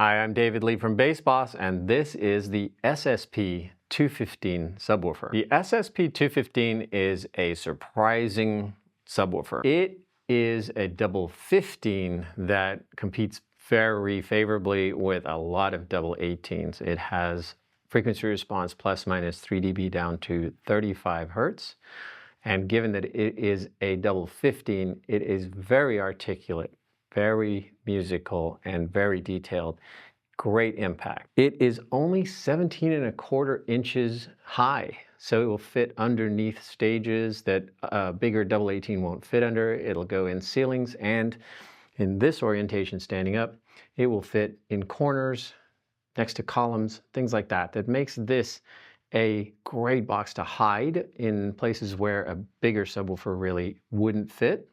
Hi, I'm David Lee from BASSBOSS, and this is the SSP215 subwoofer. The SSP215 is a surprising subwoofer. It is a double 15 that competes very favorably with a lot of double 18s. It has frequency response plus minus 3 dB down to 35 Hertz. And given that it is a double 15, it is very articulate, very musical, and very detailed. Great impact. It is only 17¼ inches high, so it will fit underneath stages that a bigger double 18 won't fit under. It'll go in ceilings, and in this orientation standing up, it will fit in corners, next to columns, things like that. That makes this a great box to hide in places where a bigger subwoofer really wouldn't fit.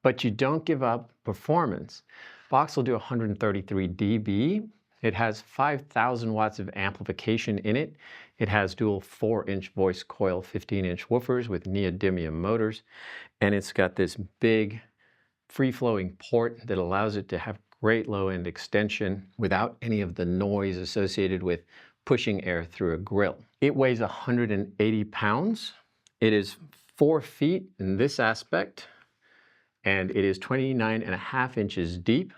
But you don't give up performance. Box will do 133 dB. It has 5,000 watts of amplification in it. It has dual 4-inch voice coil 15-inch woofers with neodymium motors. And it's got this big free-flowing port that allows it to have great low-end extension without any of the noise associated with pushing air through a grill. It weighs 180 pounds. It is 4 feet in this aspect, and it is 29½ inches deep.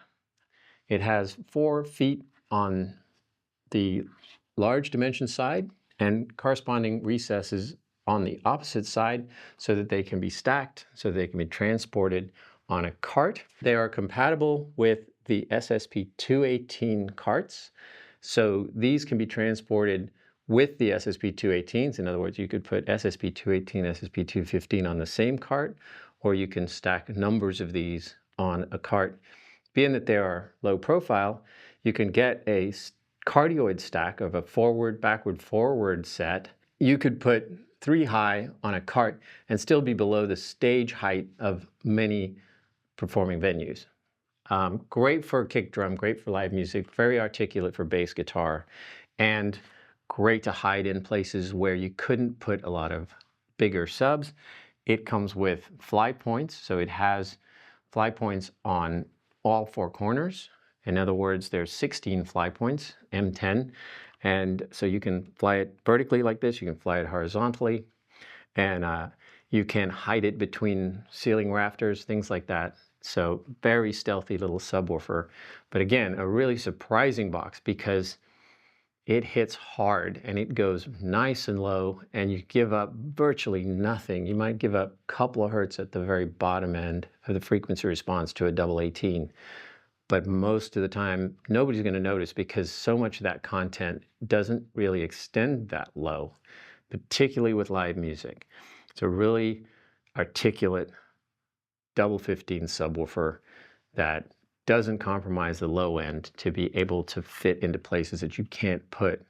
It has 4 feet on the large dimension side and corresponding recesses on the opposite side so that they can be stacked, so they can be transported on a cart. They are compatible with the SSP218 carts. So these can be transported with the SSP218s. In other words, you could put SSP218, SSP215 on the same cart, or you can stack numbers of these on a cart. Being that they are low profile, you can get a cardioid stack of a forward, backward, forward set. You could put 3 high on a cart and still be below the stage height of many performing venues. Great for kick drum, great for live music, very articulate for bass guitar, and great to hide in places where you couldn't put a lot of bigger subs. It comes with fly points, so it has fly points on all 4 corners. In other words, there's 16 fly points, M10, and so you can fly it vertically like this, you can fly it horizontally, and you can hide it between ceiling rafters, things like that. So very stealthy little subwoofer, but again, a really surprising box because it hits hard and it goes nice and low, and you give up virtually nothing. You might give up a couple of hertz at the very bottom end of the frequency response to a double 18, but most of the time nobody's going to notice because so much of that content doesn't really extend that low, particularly with live music. It's a really articulate double 15 subwoofer that doesn't compromise the low end to be able to fit into places that you can't put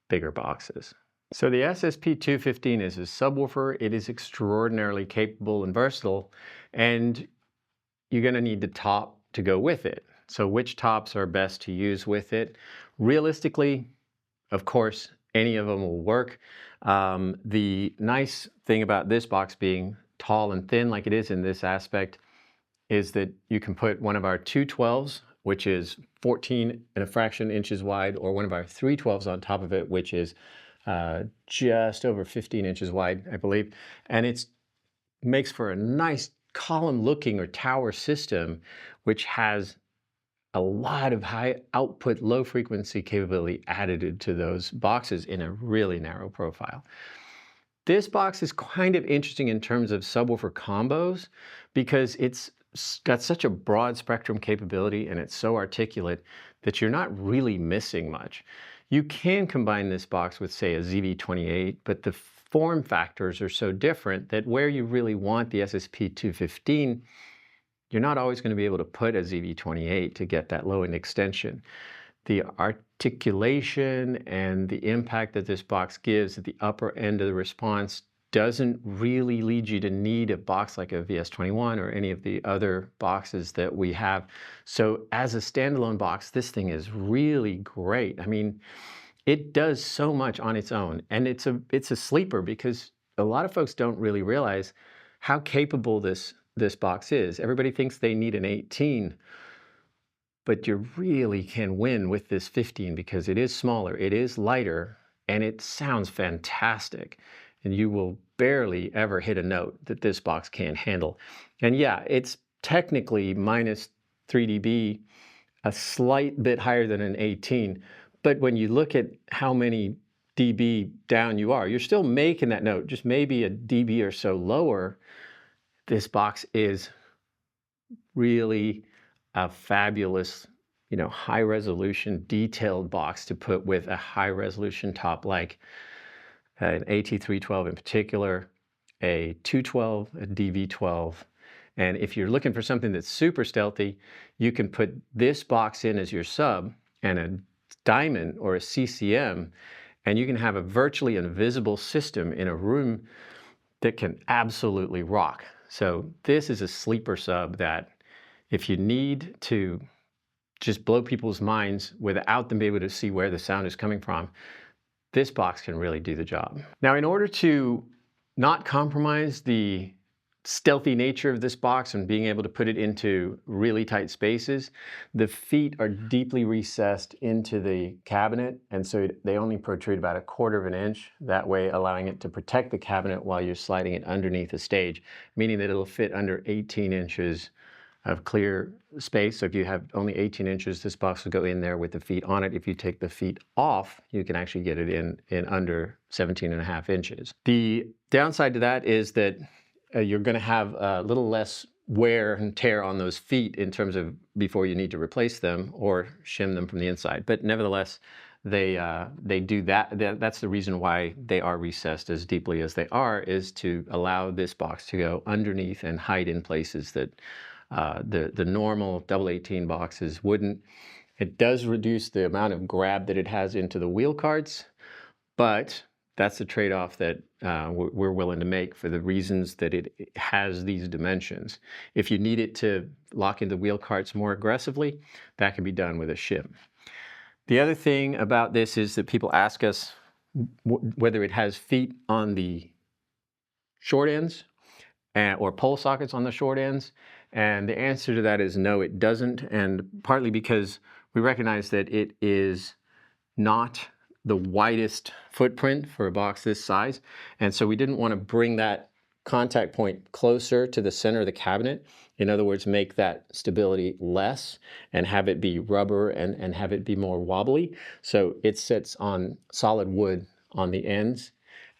bigger boxes. So the SSP215 is a subwoofer. It is extraordinarily capable and versatile, and you're going to need the top to go with it. So which tops are best to use with it? Realistically, of course, any of them will work. The nice thing about this box being tall and thin like it is in this aspect is that you can put one of our 212s, which is 14½ inches wide, or one of our 312s on top of it, which is just over 15 inches wide, I believe. And it makes for a nice column looking or tower system, which has a lot of high output, low frequency capability added to those boxes in a really narrow profile. This box is kind of interesting in terms of subwoofer combos because it's got such a broad spectrum capability and it's so articulate that you're not really missing much. You can combine this box with, say, a ZV-28, but the form factors are so different that where you really want the SSP215, you're not always going to be able to put a ZV-28 to get that low-end extension. The articulation and the impact that this box gives at the upper end of the response doesn't really lead you to need a box like a VS21 or any of the other boxes that we have. So as a standalone box, this thing is really great. I mean, it does so much on its own, and it's a sleeper because a lot of folks don't really realize how capable this box is. Everybody thinks they need an 18. but you really can win with this 15 because it is smaller, it is lighter, and it sounds fantastic. And you will barely ever hit a note that this box can't handle. And yeah, it's technically minus 3 dB, a slight bit higher than an 18. But when you look at how many dB down you are, you're still making that note, just maybe a dB or so lower. This box is really a fabulous, high resolution, detailed box to put with a high resolution top like an AT312 in particular, a 212, a DV12. And if you're looking for something that's super stealthy, you can put this box in as your sub and a diamond or a CCM, and you can have a virtually invisible system in a room that can absolutely rock. So this is a sleeper sub that if you need to just blow people's minds without them being able to see where the sound is coming from, this box can really do the job. Now, in order to not compromise the stealthy nature of this box and being able to put it into really tight spaces, the feet are deeply recessed into the cabinet, and so they only protrude about 1/4 of an inch, that way allowing it to protect the cabinet while you're sliding it underneath the stage, meaning that it'll fit under 18 inches of clear space. So if you have only 18 inches, this box will go in there with the feet on it. If you take the feet off, you can actually get it in under 17.5 inches. The downside to that is that you're going to have a little less wear and tear on those feet in terms of before you need to replace them or shim them from the inside. But nevertheless, they do that. That's the reason why they are recessed as deeply as they are, is to allow this box to go underneath and hide in places that the normal double 18 boxes wouldn't. It does reduce the amount of grab that it has into the wheel carts, but that's the trade-off that we're willing to make for the reasons that it has these dimensions. If you need it to lock into wheel carts more aggressively, that can be done with a shim. The other thing about this is that people ask us whether it has feet on the short ends or pole sockets on the short ends. And the answer to that is no, it doesn't. And partly because we recognize that it is not the widest footprint for a box this size. And so we didn't want to bring that contact point closer to the center of the cabinet. In other words, make that stability less and have it be rubber and have it be more wobbly. So it sits on solid wood on the ends,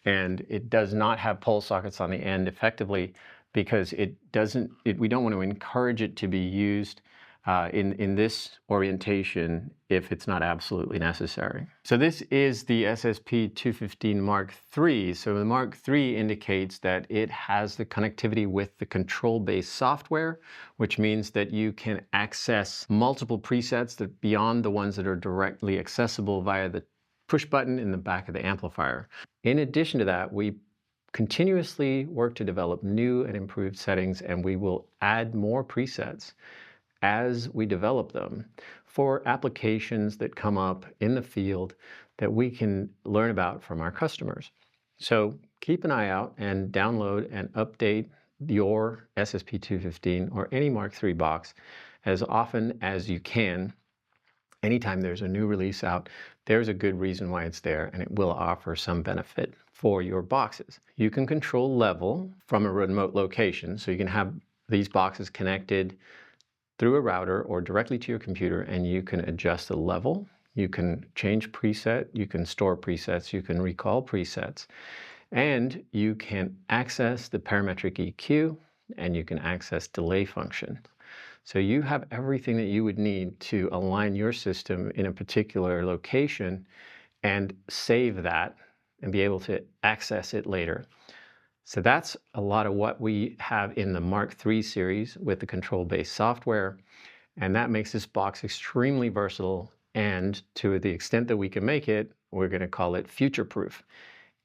and it does not have pole sockets on the end effectively because we don't want to encourage it to be used in this orientation if it's not absolutely necessary. So this is the SSP215 Mark III. So the Mark III indicates that it has the connectivity with the ControlBASS software, which means that you can access multiple presets that beyond the ones that are directly accessible via the push button in the back of the amplifier. In addition to that, we continuously work to develop new and improved settings, and we will add more presets as we develop them for applications that come up in the field that we can learn about from our customers. So keep an eye out and download and update your SSP215 or any Mark III box as often as you can. Anytime there's a new release out, there's a good reason why it's there, and it will offer some benefit for your boxes. You can control level from a remote location, so you can have these boxes connected through a router or directly to your computer, and you can adjust the level. You can change preset, you can store presets, you can recall presets, and you can access the parametric EQ, and you can access delay function. So you have everything that you would need to align your system in a particular location and save that and be able to access it later. So that's a lot of what we have in the Mark III series with the ControlBASS software. And that makes this box extremely versatile. And to the extent that we can make it, we're going to call it future-proof.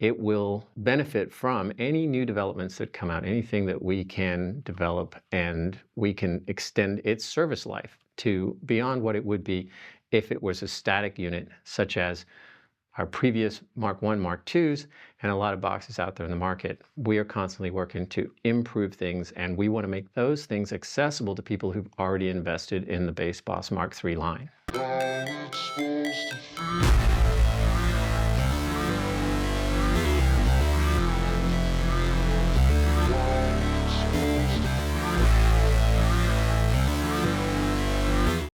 It will benefit from any new developments that come out, anything that we can develop, and we can extend its service life to beyond what it would be if it was a static unit, such as our previous Mark I, Mark IIs, and a lot of boxes out there in the market. We are constantly working to improve things, and we want to make those things accessible to people who've already invested in the BASSBOSS Mark III line.